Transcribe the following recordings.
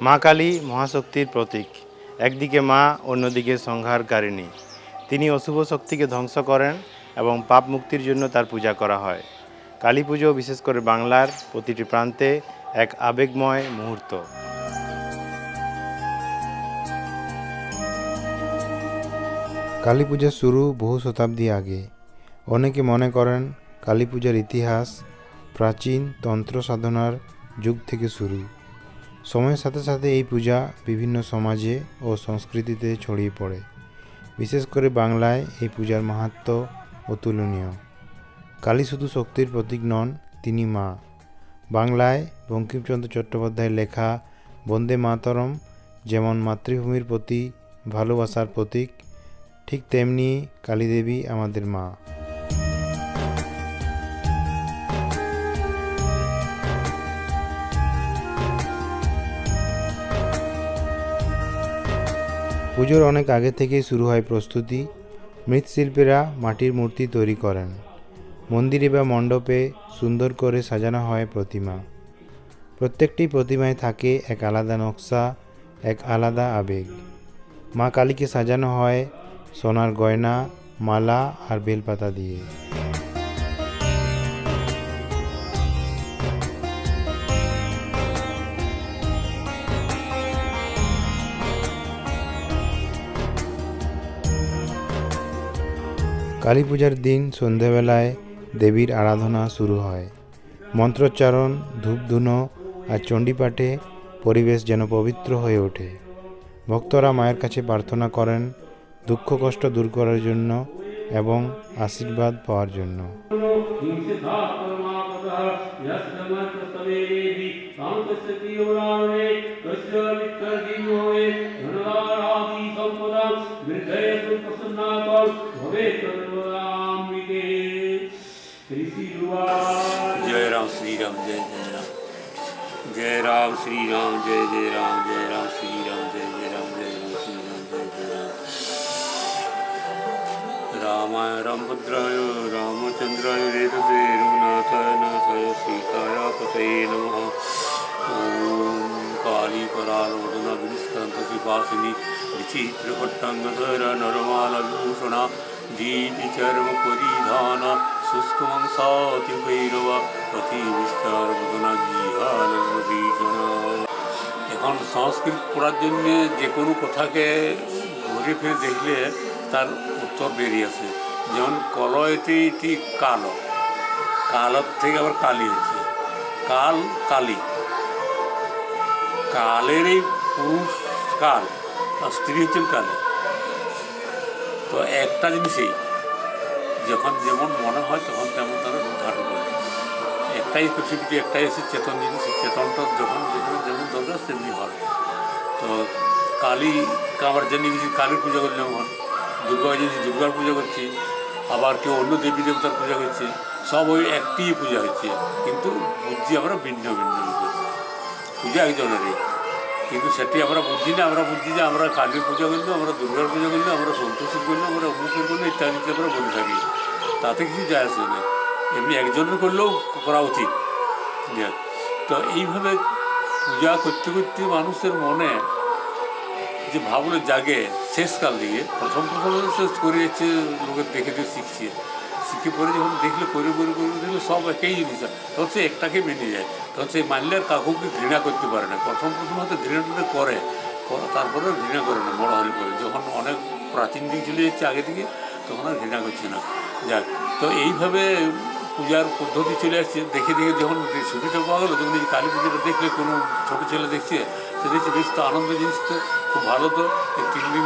মা কালী মহাশক্তির প্রতীক। একদিকে মা, অন্যদিকে সংহারকারিণী। তিনি অশুভ শক্তিকে ধ্বংস করেন এবং পাপ মুক্তির জন্য তার পূজা করা হয়। কালী পুজো বিশেষ করে বাংলার প্রতিটি প্রান্তে এক আবেগময় মুহূর্ত। কালী পূজার শুরু বহু শতাব্দী আগে। অনেকে মনে করেন কালী পূজার ইতিহাস প্রাচীন তন্ত্র সাধনার যুগ থেকে শুরু। সময়ের সাথে সাথে এই পূজা বিভিন্ন সমাজে ও সংস্কৃতিতে ছড়িয়ে পড়ে। বিশেষ করে বাংলায় এই পূজার মাহাত্ম্য অতুলনীয়। কালী শুধু শক্তির প্রতীক নন, তিনি মা। বাংলায় বঙ্কিমচন্দ্র চট্টোপাধ্যায়ের লেখা বন্দে মাতরম যেমন মাতৃভূমির প্রতি ভালোবাসার প্রতীক, ঠিক তেমনি কালীদেবী আমাদের মা। পুজোর অনেক আগে থেকেই শুরু হয় প্রস্তুতি। মৃৎশিল্পীরা মাটির মূর্তি তৈরি করেন। মন্দিরে বা মণ্ডপে সুন্দর করে সাজানো হয় প্রতিমা। প্রত্যেকটি প্রতিমায় থাকে এক আলাদা নকশা, এক আলাদা আবেগ। মা কালীকে সাজানো হয় সোনার গয়না, মালা আর বেলপাতা দিয়ে। কালী পূজার দিন সন্ধ্যাবেলায় দেবীর আরাধনা শুরু হয়। মন্ত্রোচ্চারণ, ধূপধুনো আর চণ্ডীপাঠে পরিবেশ যেন পবিত্র হয়ে ওঠে। ভক্তরা মায়ের কাছে প্রার্থনা করেন দুঃখ কষ্ট দূর করার জন্য এবং আশীর্বাদ পাওয়ার জন্য। जय राम श्री राम जय जय राम, जय राम श्री राम जय जय राम, जय राम श्री राम जय जय राम, जय राम श्री राम जय जय राम। रामाय रामभद्राय रामचंद्राय वेदसे रघुनाथाय नाथाय सीताय पतये नमः। ओम काली परालोदना विनिष्कान्तसिपासिनी विचित्रपट्टाङ्गधरा नरमाला विभूषणा दीति चर्म परिधान शुष्कमंसाति भैरव अति विस्तार बदना जिहाल भीषणा। এখন সংস্কৃত পড়ার জন্য যে কোনো কথাকে ঘুরে ফিরে দেখলে তার উত্তর বেরিয়ে আসে। যেমন কলয়তে ইতি কাল, কালত থেকে আবার কালী হচ্ছে, কাল কালী। কালের এই পুরুষ কাল আর স্ত্রী হচ্ছেন কালী। তো একটা জিনিসই যখন যেমন মনে হয় তখন তেমন তারা রূপ ধারণ করে। একটাই পৃথিবীতে একটাই এসে চেতন জিনিস, চেতনটা যখন যেখানে যেমন দরকার তেমনি হয়। তো কালী আবার জেনে গেছি কালীর পূজা করলে যেমন, দুর্গা জিনিস দুর্গার পূজা করছি, আবার কেউ অন্য দেবী দেবতার পূজা করছে, সব ওই একটি পূজা হচ্ছে, কিন্তু বুঝছি আমরা ভিন্ন ভিন্ন রূপে। পূজা একজনেরই, কিন্তু সেটি আমরা বুঝছি না। আমরা বুঝছি যে আমরা কালীর পূজা করলো, আমরা দুর্গার পূজা করলো, আমরা সন্তোষীর করলো, আমরা অমুকের করলো ইত্যাদিতে আমরা বলে থাকি। তাতে কিছু যায় আসে না, এমনি একজনের করলেও করা উচিত। তো এইভাবে পূজা করতে করতে মানুষের মনে যে ভাবলে জাগে শেষকাল দিকে, প্রথম শেষ করে যাচ্ছে, লোকের দেখে দেখে শিখছে, শিখে পরে যখন দেখলে করে করে করে দেখলে সব একই জিনিস, তখন সে একটাকে মেনে যায়। তখন সেই মানলে আর কাকুকে ঘৃণা করতে পারে না। প্রথম হয়তো ঘৃণাটা করে, তারপরে ঘৃণা করে না বড় হলে পরে। যখন অনেক প্রাচীন দিকে চলে যাচ্ছে আগে থেকে, তখন আর ঘৃণা করছে না। যাক, তো এইভাবে পূজার পদ্ধতি চলে আসছে। দেখে দেখে যখন সুবিধা পাওয়া গেলো, যখন এই কালী পুজোটা দেখলে কোনো ছোটো ছেলে দেখছে, সে দেখছে বেশ তো আনন্দ জিনিস, তো খুব ভালো। তো এই 3 দিন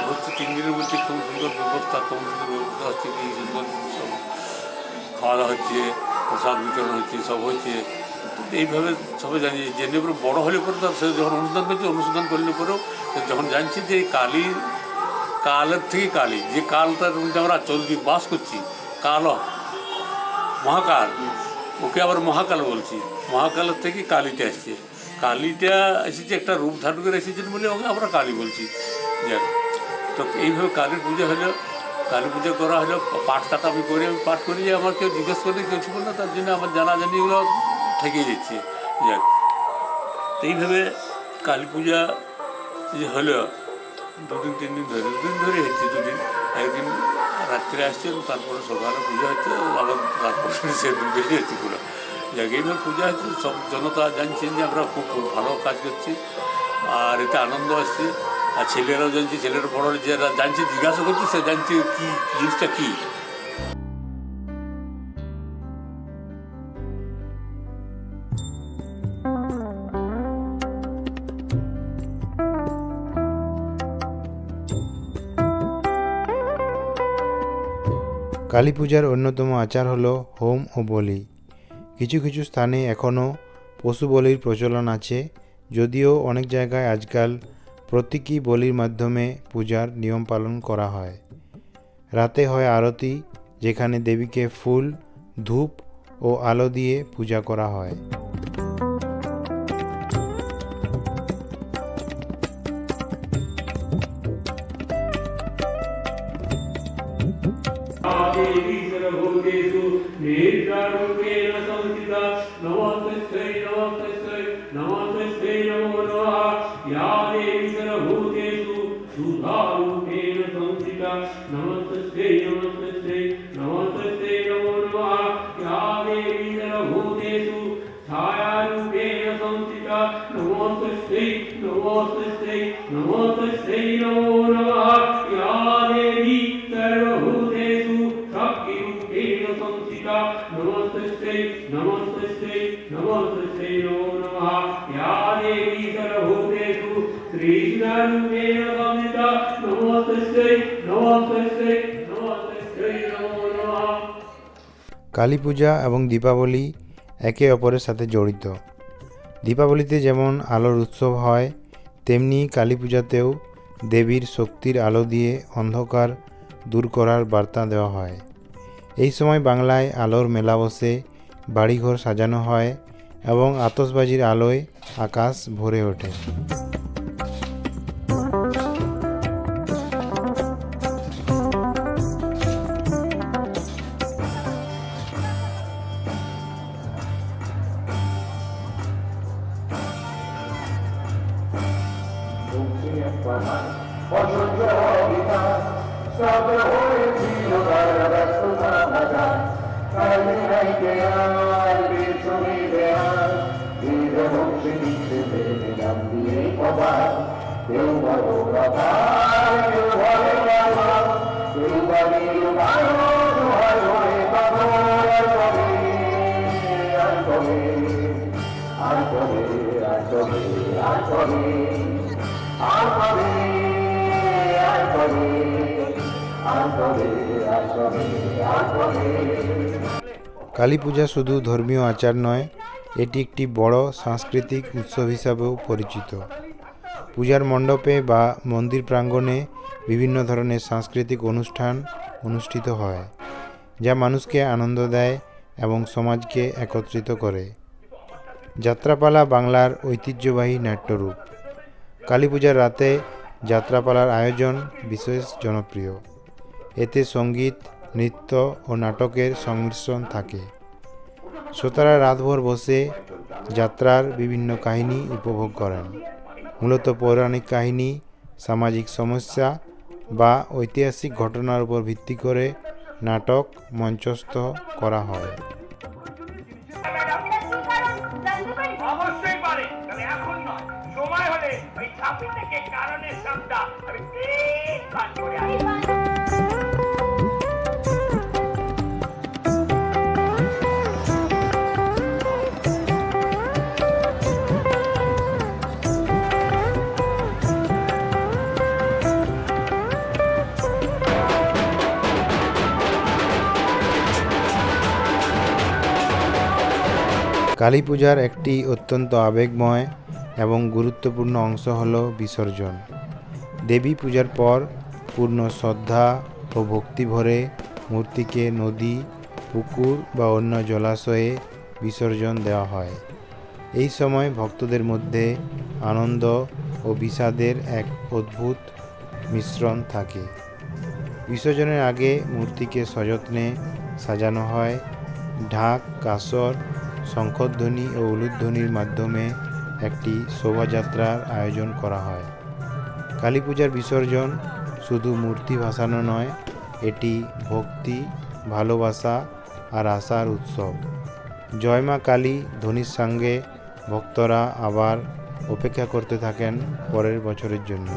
হচ্ছে, 3 দিনের মধ্যে খুব সুন্দর ব্যবস্থা, খুব সুন্দর ব্যবস্থা হচ্ছে, কি সুন্দর সব খাওয়া দাওয়া হচ্ছে, প্রসাদ বিতরণ হচ্ছে, সব হচ্ছে। এইভাবে সবাই জানি, জেনে পরে বড়ো হলে পরে তার সে যখন অনুষ্ঠান করছে, অনুষ্ঠান করলে পরেও যখন জানছে যে এই কালী, কালের থেকে কালী, যে কালটার মধ্যে আমরা চলছি বাস করছি, কাল মহাকাল, ওকে আবার মহাকাল বলছি। মহাকালের থেকে কালীটা এসছে, কালীটা এসেছে একটা রূপ ধারণ করে এসেছেন বলে ওকে আমরা কালী বলছি। যাক, তো এইভাবে কালীর পূজা হলো, কালী পূজা করা হলো। পাঠটা আমি পাঠ করি, যে আমার কেউ জিজ্ঞেস করলে কেউ ছিল না, তার জন্য আমার জানাজানিগুলো থেকেই যাচ্ছে। যাক, এইভাবে কালী পূজা যে হলো 2-3 দিন ধরে, 2 দিন ধরে হচ্ছে, 2 দিন, একদিন রাত্রে আসছে এবং তারপরে সকালে পূজা হচ্ছে, আবার রাত পর্যন্ত সে দিন বেশি হচ্ছে পুরো জায়গায় এইভাবে পূজা হচ্ছে। সব জনতা জানছেন যে আমরা খুব ভালো কাজ করছি, আর এতে আনন্দ আসছে। আর ছেলেরাও জানছে, ছেলেরা বড় যারা জানছে, জিজ্ঞাসা করছে, সে জানছে কী জিনিসটা কী। কালী পূজার অন্যতম আচার হলো হোম ও বলি। কিছু কিছু স্থানে এখনও পশু বলির প্রচলন আছে, যদিও অনেক জায়গায় আজকাল প্রতীকী বলির মাধ্যমে পূজার নিয়ম পালন করা হয়। রাতে হয় আরতি, যেখানে দেবীকে ফুল, ধূপ ও আলো দিয়ে পূজা করা হয়। देवी सर्वभूतेषु नेत्रारूपेण संस्थिता नमस्तस्यै नमस्तस्यै नमस्तस्यै नमो नमः। या देवी सर्वभूतेषु सुधारूपेण संस्थिता नमस्तस्यै नमस्तस्यै नमस्तस्यै नमो नमः। या देवी सर्वभूतेषु छायारूपेण संस्थिता नमस्तस्यै नमस्तस्यै नमस्तस्यै नमो नमः। या देवी सर्वभूतेषु शक्तिरूपेण संस्थिता नमस्तस्यै नमस्तस्यै नमस्तस्यै नमो नमः। या देवी सर्वभूतेषु कृष्णरूपेण संस्थिता नमस्तस्यै नमस्तस्यै नमस्तस्यै नमो नमः। কালী পূজা এবং দীপাবলি একে অপরের সাথে জড়িত। দীপাবলিতে যেমন আলোর উৎসব হয়, তেমনি কালী পূজাতেও দেবীর শক্তির আলো দিয়ে অন্ধকার দূর করার বার্তা দেওয়া হয়। এই সময় বাংলায় আলোর মেলা বসে, বাড়িঘর সাজানো হয় এবং আতশবাজির আলোয় আকাশ ভরে ওঠে। কালী পূজা শুধু ধর্মীয় আচার নয়, এটি একটি বড় সাংস্কৃতিক উৎসব হিসাবেও পরিচিত। পূজার মণ্ডপে বা মন্দির প্রাঙ্গণে বিভিন্ন ধরনের সাংস্কৃতিক অনুষ্ঠান অনুষ্ঠিত হয়, যা মানুষকে আনন্দ দেয় এবং সমাজকে একত্রিত করে। যাত্রাপালা বাংলার ঐতিহ্যবাহী নাট্যরূপ। কালী পূজার রাতে যাত্রাপালার আয়োজন বিশেষ জনপ্রিয়। এতে সঙ্গীত, নৃত্য ও নাটকের সংমিশ্রণ থাকে। শ্রোতারা রাতভর বসে যাত্রার বিভিন্ন কাহিনী উপভোগ করেন। মূলত পৌরাণিক কাহিনী, সামাজিক সমস্যা বা ঐতিহাসিক ঘটনার উপর ভিত্তি করে নাটক মঞ্চস্থ করা হয়। অবশ্যই পারে, তবে এখন নয়, সময় হলে ওই ছাপি থেকে কারণের শব্দ আমি ঠিক কাজ করে আসবো। কালী পূজার একটি অত্যন্ত আবেগময় এবং গুরুত্বপূর্ণ অংশ হল বিসর্জন। দেবী পূজার পর পূর্ণ শ্রদ্ধা ও ভক্তি ভরে মূর্তিকে নদী, পুকুর বা অন্য জলাশয়ে বিসর্জন দেওয়া হয়। এই সময় ভক্তদের মধ্যে আনন্দ ও বিষাদের এক অদ্ভুত মিশ্রণ থাকে। বিসর্জনের আগে মূর্তিকে সযত্নে সাজানো হয়। ঢাক, কাসর, শঙ্খধ্বনি ও উলুধ্বনির মাধ্যমে একটি শোভাযাত্রার আয়োজন করা হয়। কালী পূজার বিসর্জন শুধু মূর্তি ভাসানো নয়, এটি ভক্তি, ভালোবাসা আর আশার উৎসব। জয় মা কালী ধ্বনির সঙ্গে ভক্তরা আবার অপেক্ষা করতে থাকেন পরের বছরের জন্য।